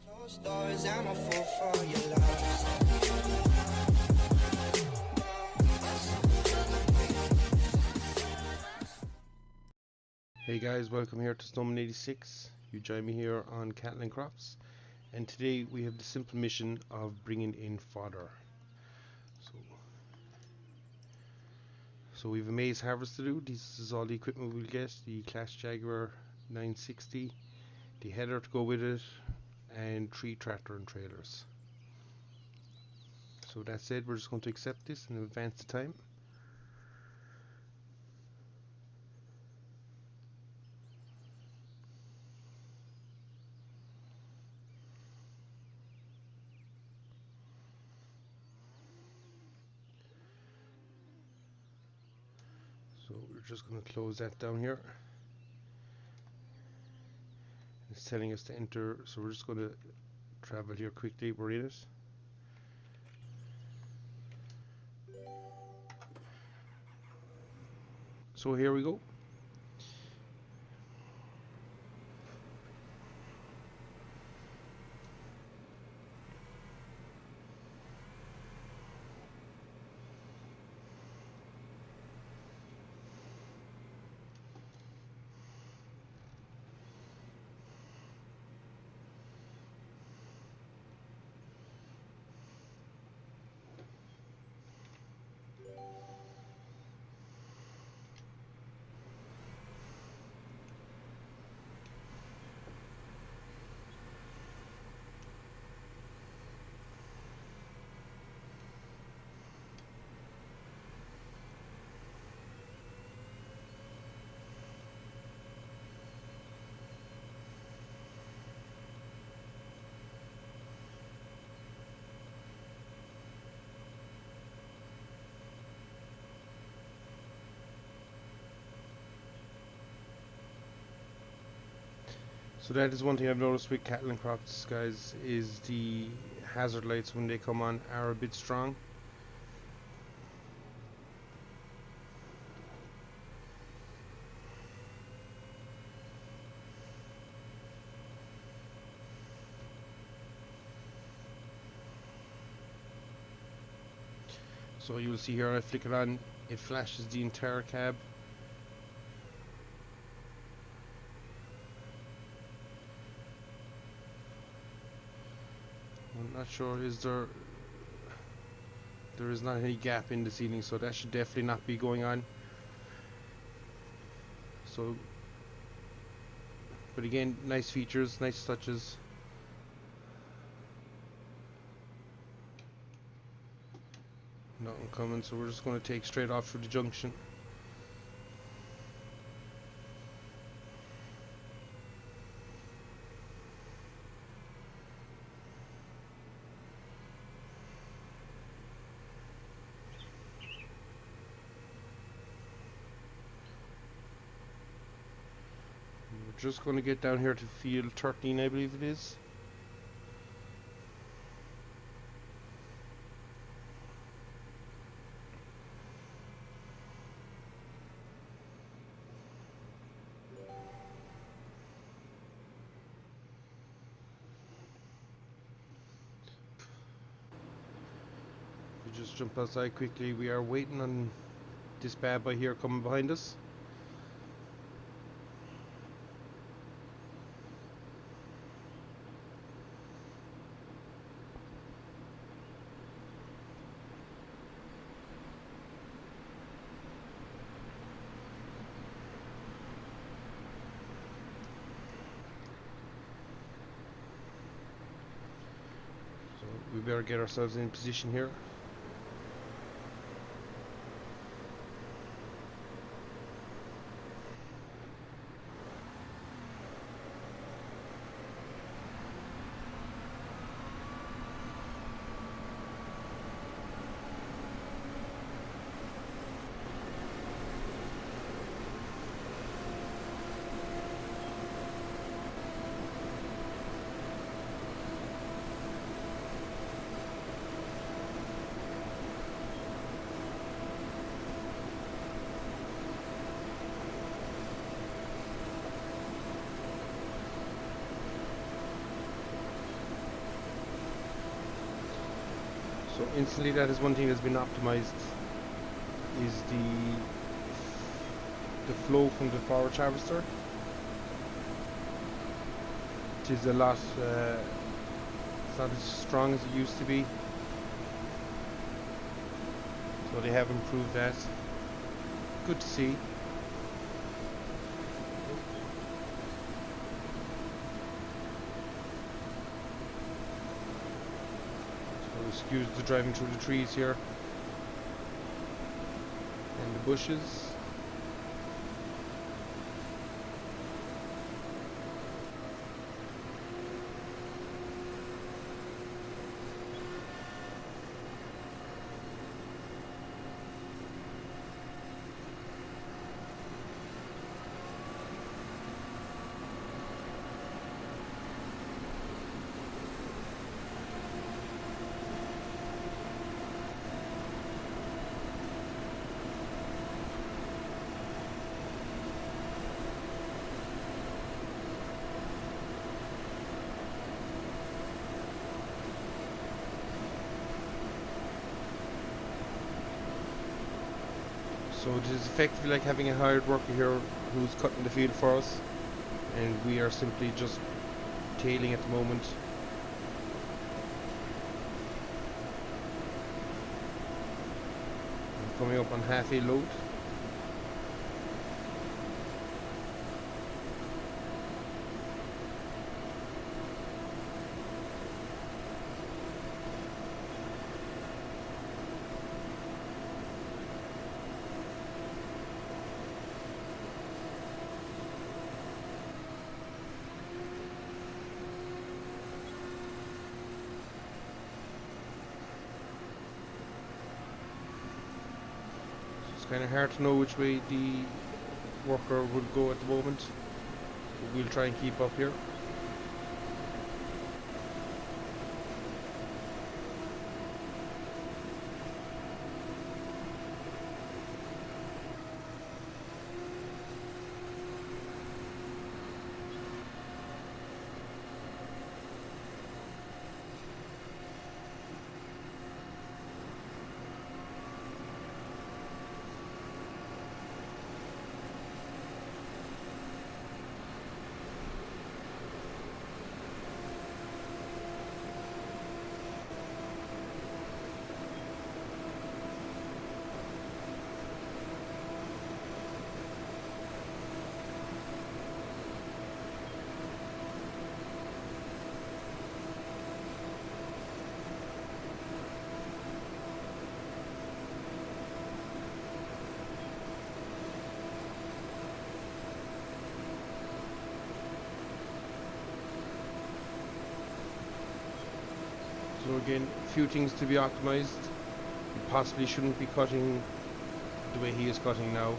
Closed doors, I'm a fool for your love. Hey guys, welcome here to Snowman86. You join me here on Cattle and Crops, and today we have the simple mission of bringing in fodder. So we have a maize harvest to do. This is all the equipment we'll get: the Clash Jaguar 960, the header to go with it, and 3 tractor and trailers. So that said, we're just going to accept this and advance the time. So we're just going to close that down here. It's telling us to enter, so we're just going to travel here quickly. We're in it. So here we go. So that is one thing I've noticed with cattle and crops, guys, is the hazard lights when they come on are a bit strong. So you will see here, I flick it on, it flashes the entire cab. I'm not sure, there is not any gap in the ceiling, so that should definitely not be going on. So, but again, nice features, nice touches. Nothing coming, so we're just going to take straight off through the junction. We're just going to get down here to field 13, I believe it is. We just jump outside quickly. We are waiting on this bad boy here coming behind us. So we better get ourselves in position here. So instantly, that is one thing that's been optimized, is the flow from the forage harvester, which is a lot, it's not as strong as it used to be. So they have improved that. Good to see. So excuse the driving through the trees here and the bushes. So it is effectively like having a hired worker here who's cutting the field for us, and we are simply just tailing at the moment. I'm coming up on half a load. Kind of hard to know which way the worker would go at the moment, but we'll try and keep up here. So again, a few things to be optimized. You possibly shouldn't be cutting the way he is cutting now.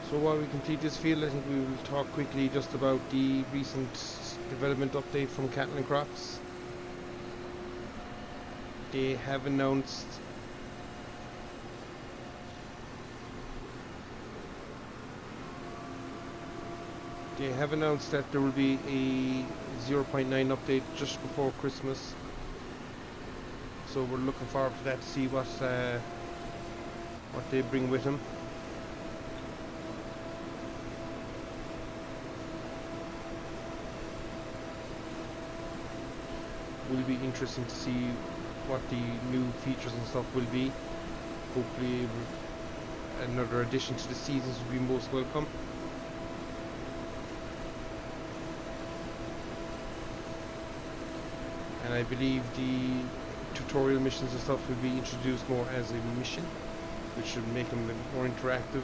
So while we complete this field, I think we will talk quickly just about the recent development update from Cattle and Crops. They have announced that there will be a 0.9 update just before Christmas. So we're looking forward to that to see what they bring with them. Will be interesting to see what the new features and stuff will be. Hopefully another addition to the seasons will be most welcome. And I believe the tutorial missions and stuff will be introduced more as a mission, which should make them more interactive.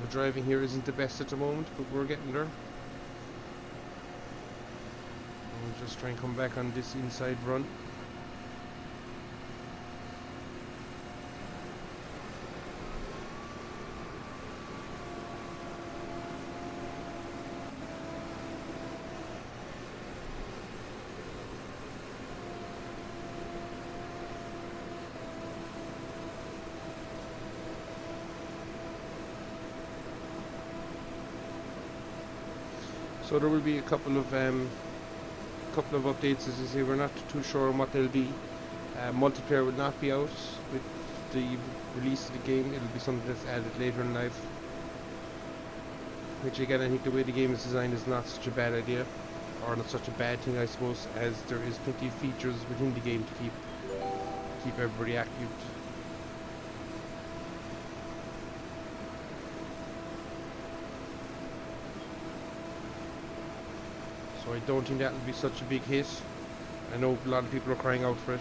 The driving here isn't the best at the moment, but we're getting there. We'll just try and come back on this inside run. So there will be a couple of updates, as I say. We're not too sure on what they'll be. Multiplayer will not be out with the release of the game. It'll be something that's added later in life. Which again, I think the way the game is designed is not such a bad idea, or not such a bad thing, I suppose, as there is plenty of features within the game to keep everybody active. So I don't think that will be such a big hit. I know a lot of people are crying out for it,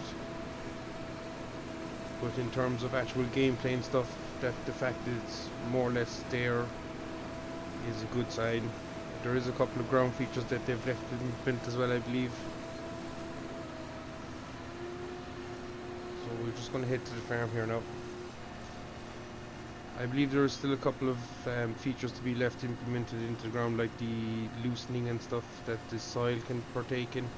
but in terms of actual gameplay and stuff, that the fact that it's more or less there is a good sign. There is a couple of ground features that they've left built as well, I believe. So we're just going to head to the farm here now. I believe there is still a couple of features to be left implemented into the ground, like the loosening and stuff that the soil can partake in.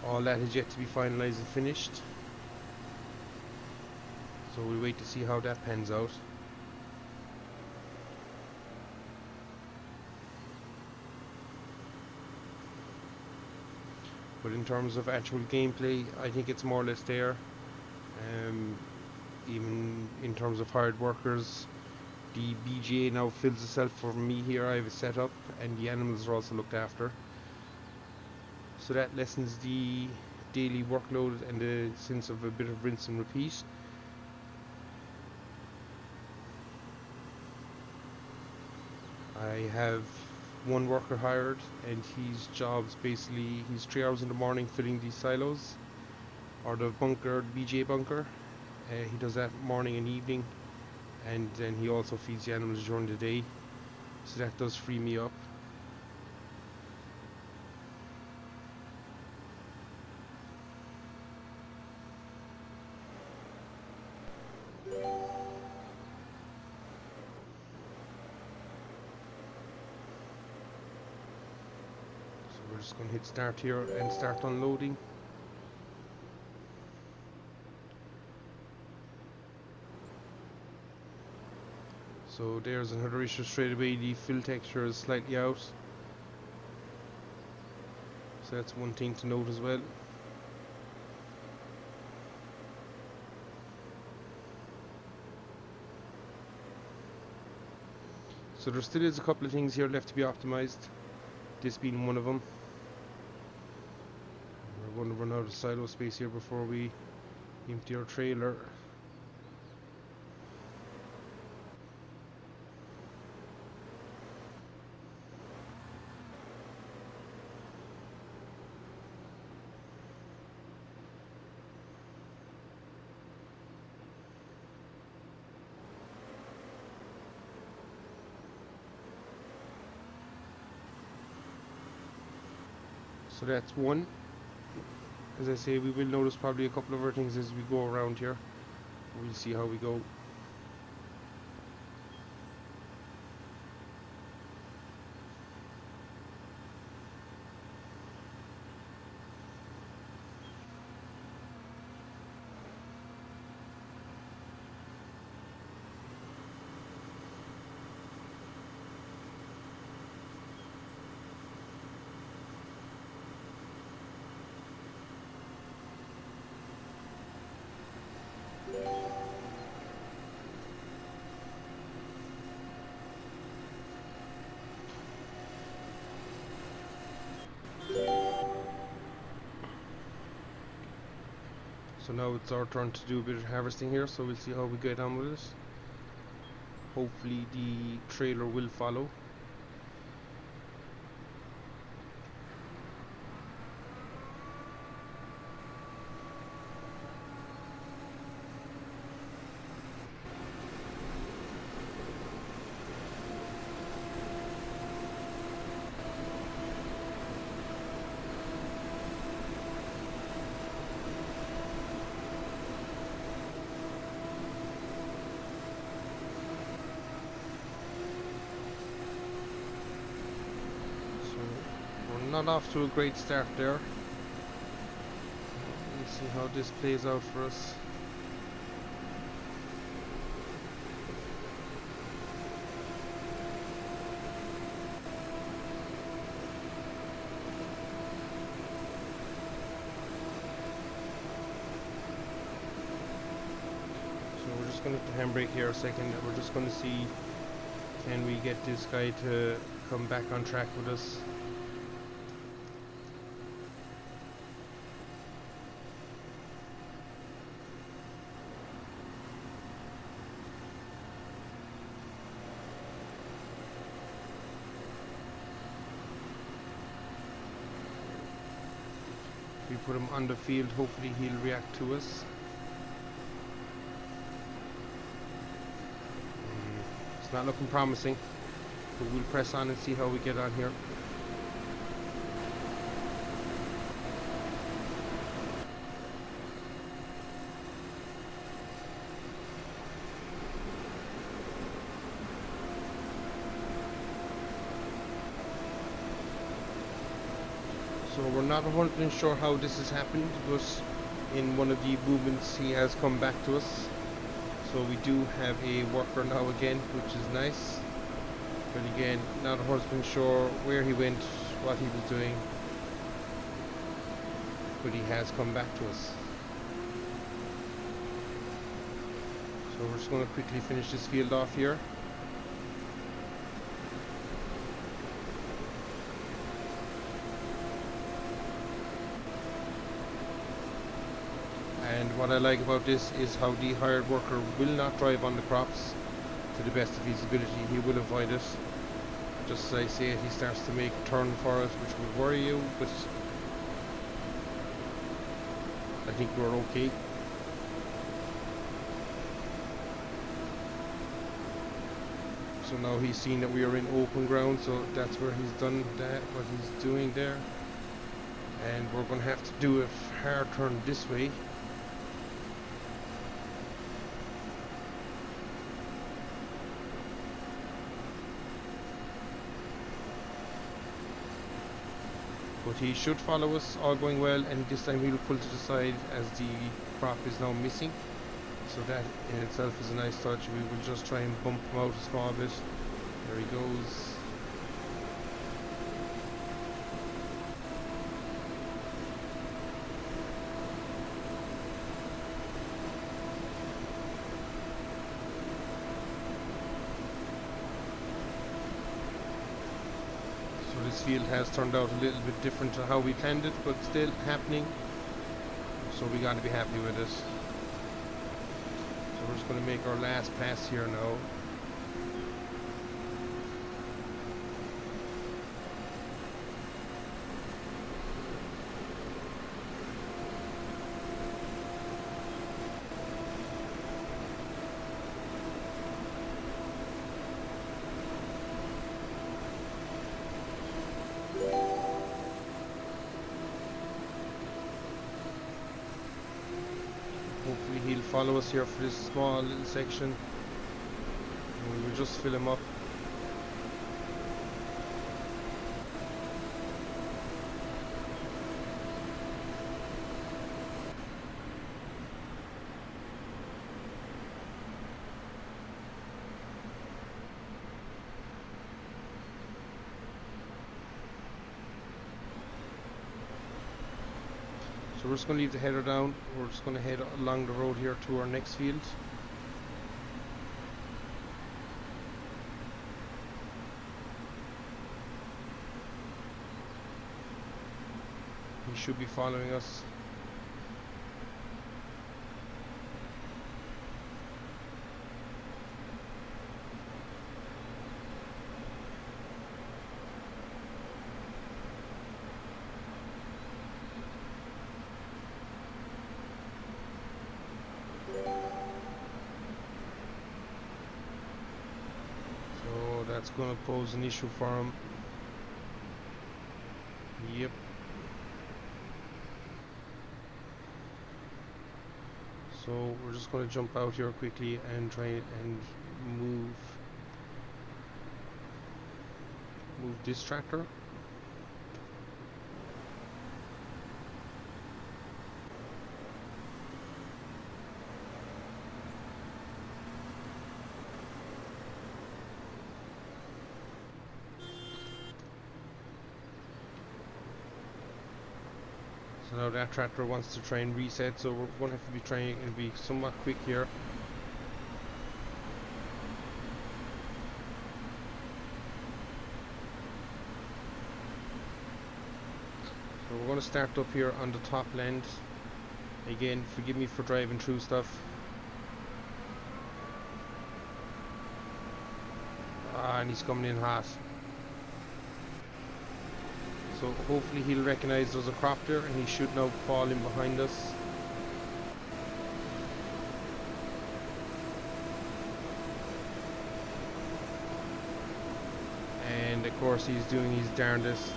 All that is yet to be finalised and finished. So we'll wait to see how that pans out. But in terms of actual gameplay, I think it's more or less there. Even in terms of hired workers, the BGA now fills itself for me here. I have it set up, and the animals are also looked after. So that lessens the daily workload and the sense of a bit of rinse and repeat. I have one worker hired, and his job's basically, he's 3 hours in the morning filling these silos, or the bunker, the BGA bunker. He does that morning and evening, and then he also feeds the animals during the day, so that does free me up. So we're just going to hit start here and start unloading. So there's another issue straight away. The fill texture is slightly out, so that's one thing to note as well. So there still is a couple of things here left to be optimized, this being one of them. We're going to run out of silo space here before we empty our trailer. So that's one. As I say, we will notice probably a couple of other things as we go around here. We'll see how we go. So now it's our turn to do a bit of harvesting here, so we'll see how we get on with it. Hopefully the trailer will follow. not off to a great start there. Let's see how this plays out for us. So we're just going to hit the handbrake here a second, and we're just going to see, can we get this guy to come back on track with us. We put him on the field, hopefully he'll react to us. It's not looking promising, but we'll press on and see how we get on here. So we're not 100% sure how this has happened, but in one of the movements he has come back to us. So we do have a worker now again, which is nice. But again, not 100% sure where he went, what he was doing. But he has come back to us. So we're just going to quickly finish this field off here. And what I like about this is how the hired worker will not drive on the crops to the best of his ability. He will avoid it. Just as I say it, he starts to make a turn for it, which would worry you, but I think we're okay. So now he's seen that we are in open ground, so that's where he's done that, what he's doing there. And we're going to have to do a hard turn this way. But he should follow us, all going well, and this time he'll pull to the side as the crop is now missing. So that in itself is a nice touch. We will just try and bump him out a small bit. There he goes. This field has turned out a little bit different to how we planned it, but still happening, so we got to be happy with it. So we're just going to make our last pass here now. Hopefully he'll follow us here for this small little section. And we'll just fill him up. So we're just going to leave the header down. We're just going to head along the road here to our next field. He should be following us. That's going to pose an issue for him. Yep. So we're just going to jump out here quickly and try and move this tractor. So now that tractor wants to try and reset, so we're going to have to be trying to be somewhat quick here. So we're going to start up here on the top land. Again, forgive me for driving through stuff. And he's coming in hot. So hopefully he'll recognise there's a crop there, and he should now fall in behind us. And of course he's doing his darndest.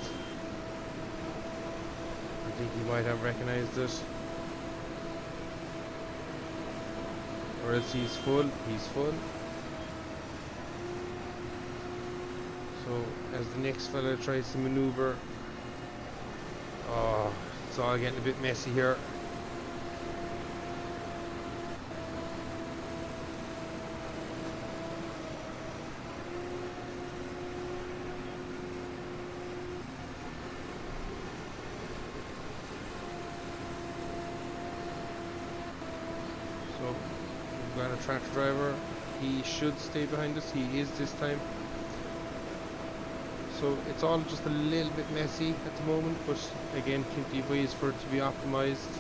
I think he might have recognised it. Or else he's full. So as the next fella tries to maneuver, oh, it's all getting a bit messy here. So we've got a tractor driver. He should stay behind us. He is this time. So it's all just a little bit messy at the moment, but again, plenty of ways for it to be optimized.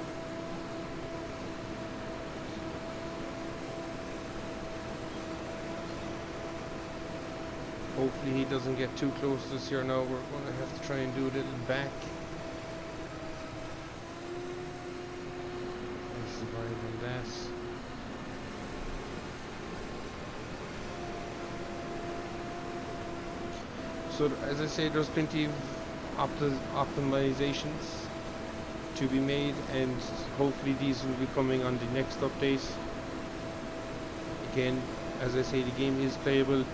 Hopefully he doesn't get too close to us here now. We're going to have to try and do a little back. Let's survive on that. So as I say, there's plenty of optimizations to be made, and hopefully these will be coming on the next update. Again, as I say, the game is playable,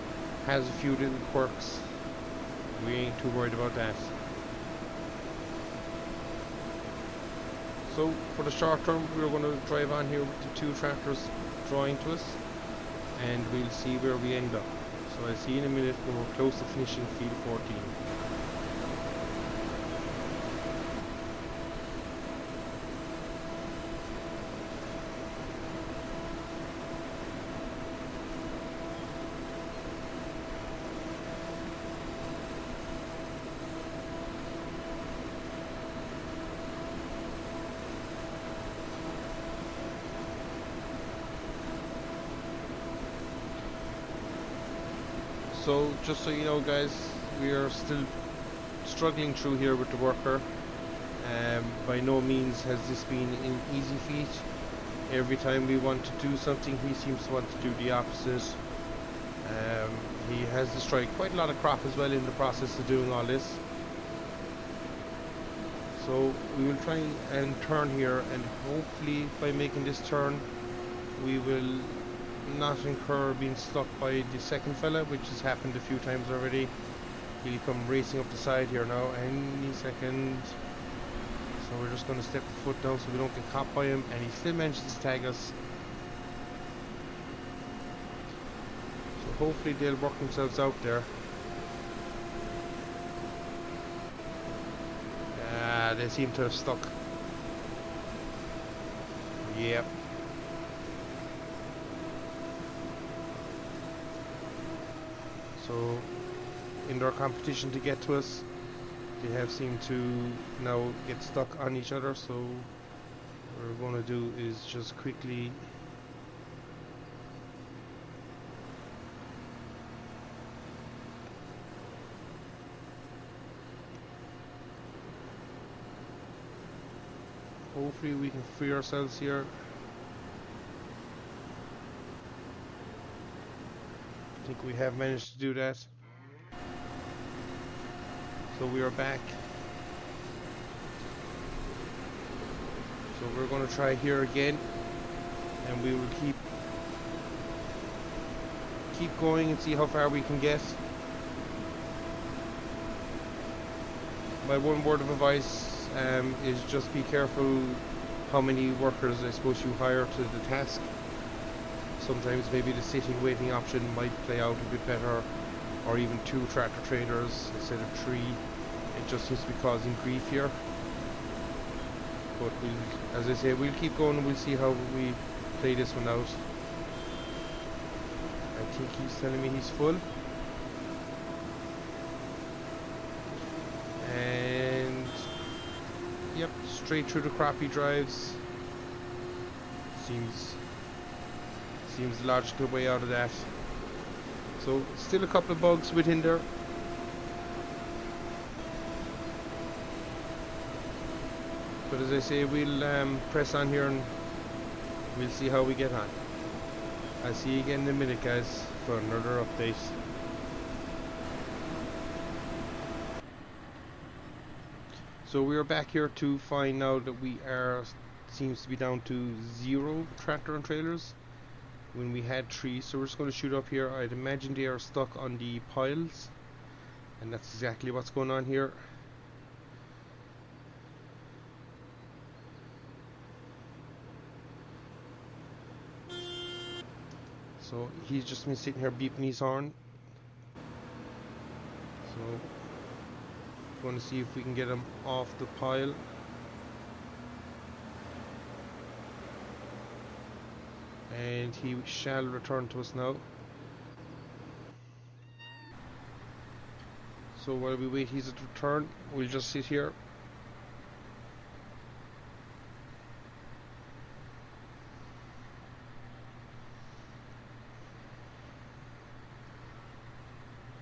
has a few little quirks. We ain't too worried about that. So for the short term, we're going to drive on here with the two tractors drawing to us, and we'll see where we end up. So I'll see you in a minute when we're close to finishing field 14. So just so you know guys, we are still struggling through here with the worker. By no means has this been an easy feat. Every time we want to do something, he seems to want to do the opposite. He has destroyed quite a lot of crop as well in the process of doing all this. So we will try and turn here, and hopefully by making this turn we will not incur being stuck by the second fella, which has happened a few times already. He'll come racing up the side here now any second. So we're just going to step the foot down so we don't get caught by him, and he still manages to tag us. So hopefully they'll work themselves out there. They seem to have stuck. Yep. So in their competition to get to us, they have seemed to now get stuck on each other. So what we're going to do is just quickly hopefully we can free ourselves here. I think we have managed to do that. So we are back. So we're going to try here again, and we will keep going and see how far we can get. My one word of advice is just be careful how many workers I suppose you hire to the task. Sometimes maybe the sitting waiting option might play out a bit better, or even 2 tractor trailers instead of 3. It just seems to be causing grief here. But we'll, as I say, we'll keep going and we'll see how we play this one out. I think he's telling me he's full. And yep, straight through the crop he drives. Seems the logical way out of that. So still a couple of bugs within there. But as I say, we'll press on here and we'll see how we get on. I'll see you again in a minute, guys, for another update. So we are back here to find now that we are, seems to be down to 0 tractor and trailers when we had 3. So we're just going to shoot up here. I'd imagine they are stuck on the piles, and that's exactly what's going on here. So he's just been sitting here beeping his horn. So going to see if we can get him off the pile. And he shall return to us now. So while we wait his return, we'll just sit here.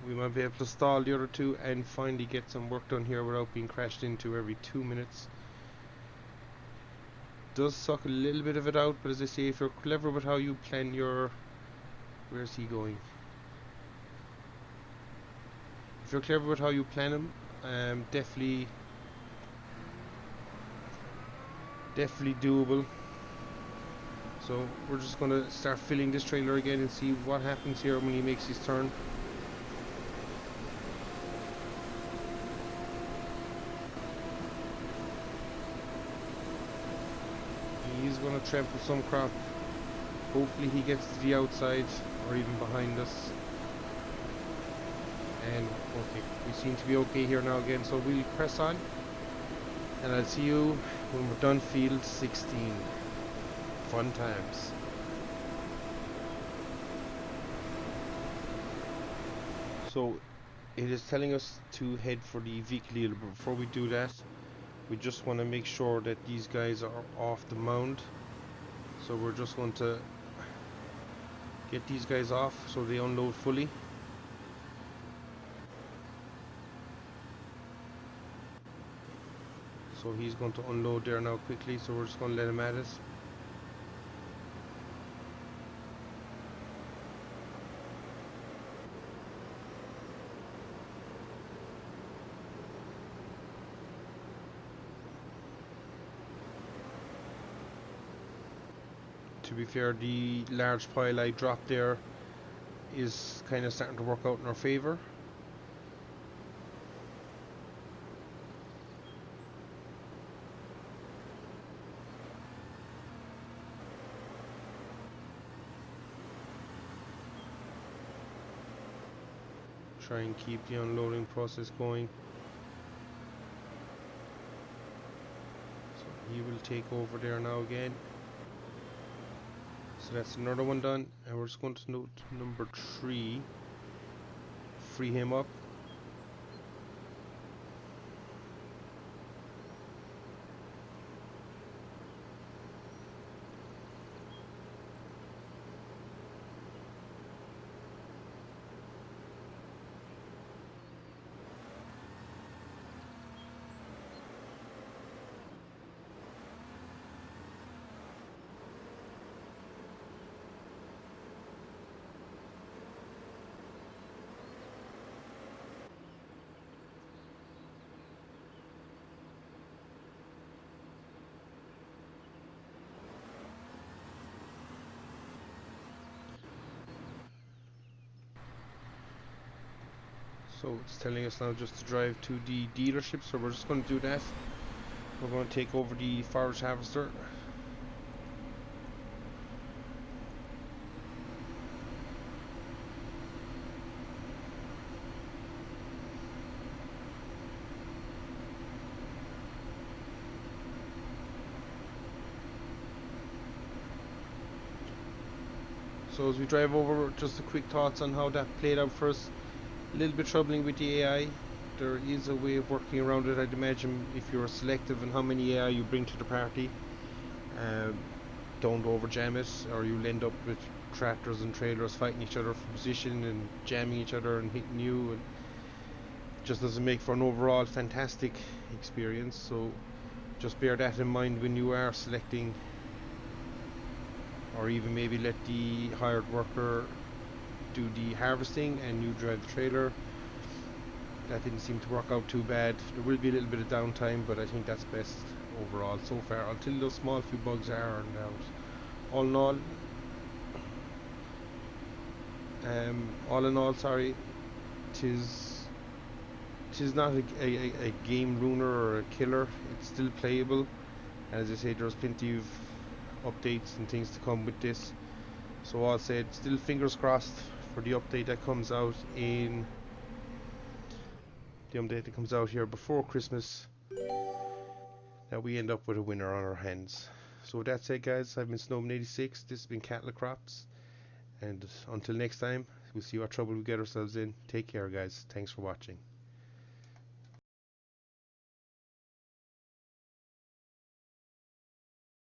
We might be able to stall the other two and finally get some work done here without being crashed into every 2 minutes. Does suck a little bit of it out, but as I say, if you're clever with how you plan your... Where's he going? If you're clever with how you plan him, definitely doable. So we're just going to start filling this trailer again and see what happens here when he makes his turn. He's going to trample some crop. Hopefully he gets to the outside or even behind us. And okay, we seem to be okay here now again, so we'll press on and I'll see you when we're done field 16. Fun times. So it is telling us to head for the vehicle dealer, but before we do that, we just want to make sure that these guys are off the mound. So we're just going to get these guys off so they unload fully. So he's going to unload there now quickly, so we're just going to let him at it. To be fair, the large pile I dropped there is kind of starting to work out in our favour. Try and keep the unloading process going. So he will take over there now again. So that's another one done, and we're just going to note number 3. Free him up. So it's telling us now just to drive to the dealership, so we're just going to do that. We're going to take over the forage harvester. So as we drive over, just a quick thoughts on how that played out for us. A little bit troubling with the AI. There is a way of working around it, I'd imagine, if you're selective in how many AI you bring to the party. Um, don't overjam it, or you'll end up with tractors and trailers fighting each other for position and jamming each other and hitting you, and just doesn't make for an overall fantastic experience. So just bear that in mind when you are selecting, or even maybe let the hired worker do the harvesting and you drive the trailer. That didn't seem to work out too bad. There will be a little bit of downtime, but I think that's best overall so far, until those small few bugs are ironed out. All in all, sorry, tis not a game ruiner or a killer. It's still playable. As I say, there's plenty of updates and things to come with this. So all said, still fingers crossed for the update that comes out here before Christmas, that we end up with a winner on our hands. So with that said, guys, I've been Snowman86. This has been Cattle Crops, and until next time, we'll see what trouble we get ourselves in. Take care, guys. Thanks for watching.